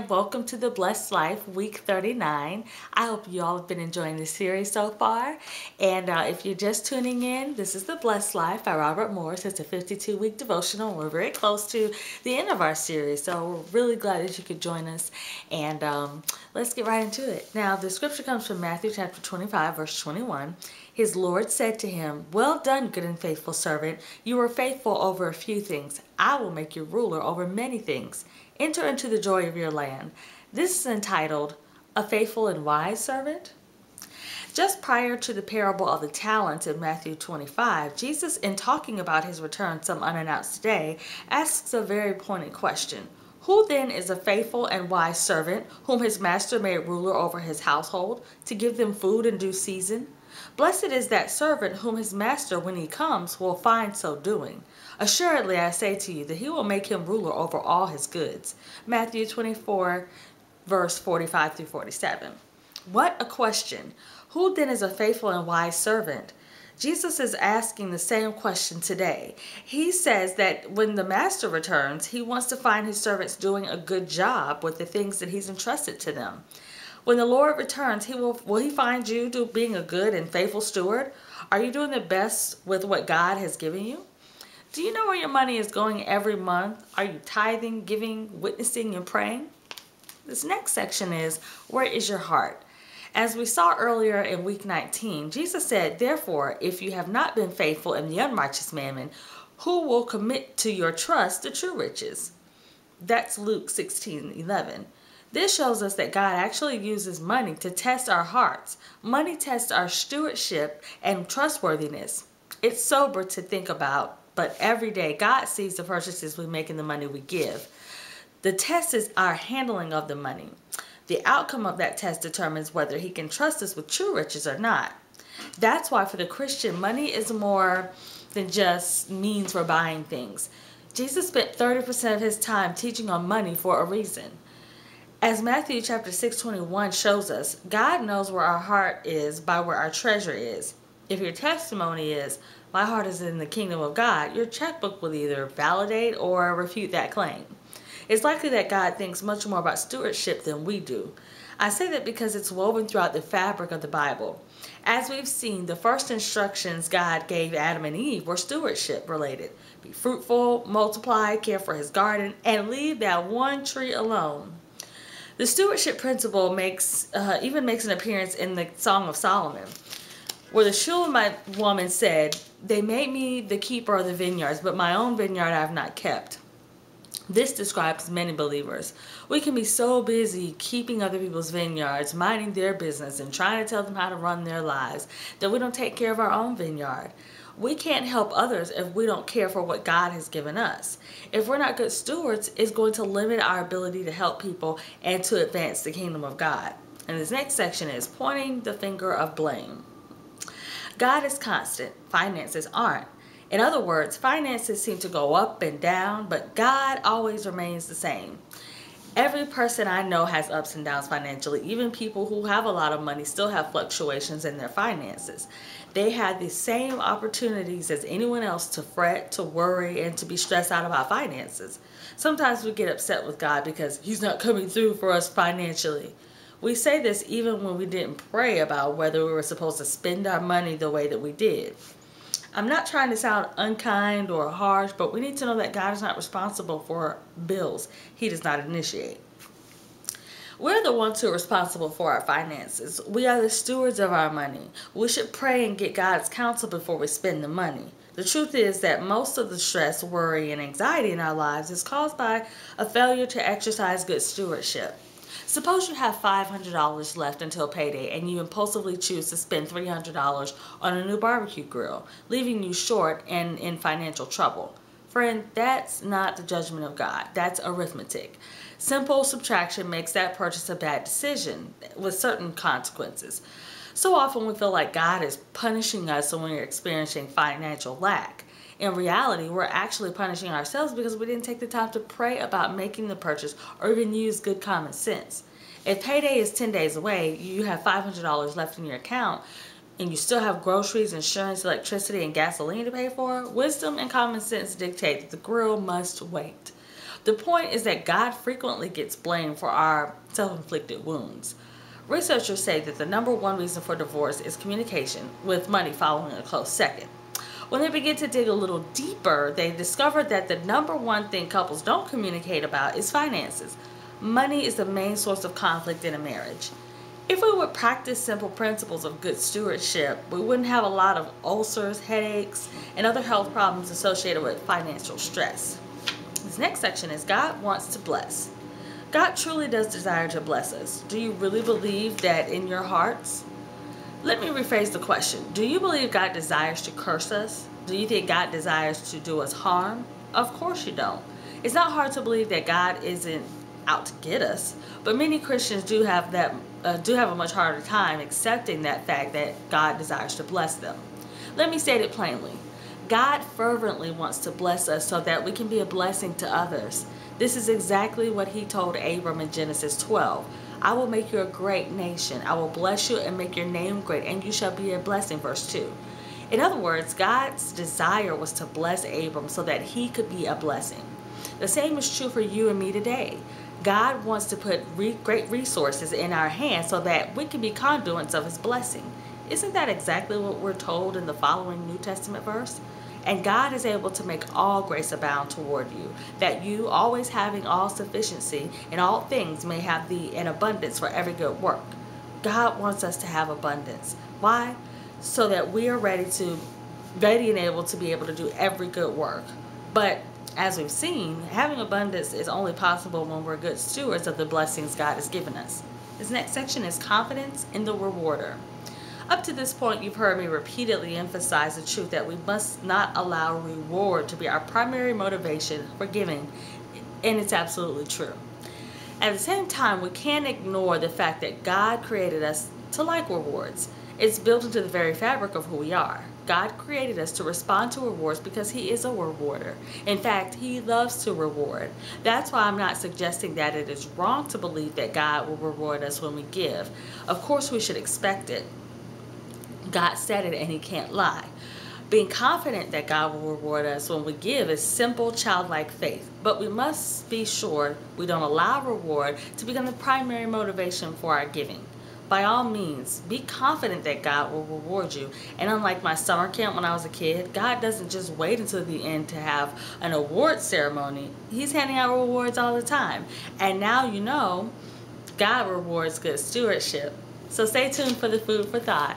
and welcome to the Blessed Life Week 39. I hope you all have been enjoying this series so far. And if you're just tuning in, this is the Blessed Life by Robert Morris. It's a 52-week devotional. We're very close to the end of our series, so we're really glad that you could join us. And let's get right into it. Now, the scripture comes from Matthew chapter 25, verse 21. His Lord said to him, "Well done, good and faithful servant. You were faithful over a few things. I will make you ruler over many things. Enter into the joy of your land." This is entitled, "A Faithful and Wise Servant." Just prior to the parable of the talents in Matthew 25, Jesus, in talking about his return some unannounced day, asks a very pointed question. Who then is a faithful and wise servant whom his master made ruler over his household to give them food in due season? Blessed is that servant whom his master, when he comes, will find so doing. Assuredly, I say to you that he will make him ruler over all his goods. Matthew 24, verse 45 through 47. What a question! Who then is a faithful and wise servant? Jesus is asking the same question today. He says that when the master returns, he wants to find his servants doing a good job with the things that he's entrusted to them. When the Lord returns, will he find you being a good and faithful steward? Are you doing the best with what God has given you? Do you know where your money is going every month? Are you tithing, giving, witnessing, and praying? This next section is, where is your heart? As we saw earlier in week 19, Jesus said, "Therefore, if you have not been faithful in the unrighteous mammon, who will commit to your trust the true riches?" That's Luke 16:11. This shows us that God actually uses money to test our hearts. Money tests our stewardship and trustworthiness. It's sober to think about, but every day God sees the purchases we make and the money we give. The test is our handling of the money. The outcome of that test determines whether he can trust us with true riches or not. That's why for the Christian, money is more than just means for buying things. Jesus spent 30% of his time teaching on money for a reason. As Matthew chapter 6:21 shows us, God knows where our heart is by where our treasure is. If your testimony is, "My heart is in the kingdom of God," your checkbook will either validate or refute that claim. It's likely that God thinks much more about stewardship than we do. I say that because it's woven throughout the fabric of the Bible. As we've seen, the first instructions God gave Adam and Eve were stewardship related. Be fruitful, multiply, care for his garden, and leave that one tree alone. The stewardship principle even makes an appearance in the Song of Solomon, where the Shulamite woman said, "They made me the keeper of the vineyards, but my own vineyard I have not kept." This describes many believers. We can be so busy keeping other people's vineyards, minding their business, and trying to tell them how to run their lives that we don't take care of our own vineyard. We can't help others if we don't care for what God has given us. If we're not good stewards, it's going to limit our ability to help people and to advance the kingdom of God. And this next section is pointing the finger of blame. God is constant. Finances aren't. In other words, finances seem to go up and down, but God always remains the same. Every person I know has ups and downs financially. Even people who have a lot of money still have fluctuations in their finances. They have the same opportunities as anyone else to fret, to worry, and to be stressed out about finances. Sometimes we get upset with God because he's not coming through for us financially. We say this even when we didn't pray about whether we were supposed to spend our money the way that we did. I'm not trying to sound unkind or harsh, but we need to know that God is not responsible for bills he does not initiate. We're the ones who are responsible for our finances. We are the stewards of our money. We should pray and get God's counsel before we spend the money. The truth is that most of the stress, worry, and anxiety in our lives is caused by a failure to exercise good stewardship. Suppose you have $500 left until payday and you impulsively choose to spend $300 on a new barbecue grill, leaving you short and in financial trouble. Friend, that's not the judgment of God. That's arithmetic. Simple subtraction makes that purchase a bad decision with certain consequences. So often we feel like God is punishing us when we're experiencing financial lack. In reality, we're actually punishing ourselves because we didn't take the time to pray about making the purchase or even use good common sense. If payday is 10 days away, you have $500 left in your account, and you still have groceries, insurance, electricity, and gasoline to pay for, wisdom and common sense dictate that the grill must wait. The point is that God frequently gets blamed for our self-inflicted wounds. Researchers say that the number one reason for divorce is communication, with money following a close second. When they begin to dig a little deeper, they discover that the number one thing couples don't communicate about is finances. Money is the main source of conflict in a marriage. If we would practice simple principles of good stewardship, we wouldn't have a lot of ulcers, headaches, and other health problems associated with financial stress. This next section is God wants to bless. God truly does desire to bless us. Do you really believe that in your hearts? Let me rephrase the question. Do you believe God desires to curse us? Do you think God desires to do us harm? Of course you don't. It's not hard to believe that God isn't out to get us, but many Christians do have a much harder time accepting that fact that God desires to bless them. Let me state it plainly. God fervently wants to bless us so that we can be a blessing to others. This is exactly what he told Abram in Genesis 12. I will make you a great nation. I will bless you and make your name great, and you shall be a blessing, verse 2. In other words, God's desire was to bless Abram so that he could be a blessing. The same is true for you and me today. God wants to put great resources in our hands so that we can be conduits of his blessing. Isn't that exactly what we're told in the following New Testament verse? And God is able to make all grace abound toward you, that you, always having all sufficiency in all things, may have an abundance for every good work. God wants us to have abundance. Why? So that we are ready and able to be able to do every good work. But as we've seen, having abundance is only possible when we're good stewards of the blessings God has given us. This next section is confidence in the rewarder. Up to this point, you've heard me repeatedly emphasize the truth that we must not allow reward to be our primary motivation for giving, and it's absolutely true. At the same time, we can't ignore the fact that God created us to like rewards. It's built into the very fabric of who we are. God created us to respond to rewards because he is a rewarder. In fact, he loves to reward. That's why I'm not suggesting that it is wrong to believe that God will reward us when we give. Of course, we should expect it. God said it and he can't lie. Being confident that God will reward us when we give is simple, childlike faith. But we must be sure we don't allow reward to become the primary motivation for our giving. By all means, be confident that God will reward you. And unlike my summer camp when I was a kid, God doesn't just wait until the end to have an award ceremony. He's handing out rewards all the time. And now you know God rewards good stewardship. So stay tuned for the food for thought.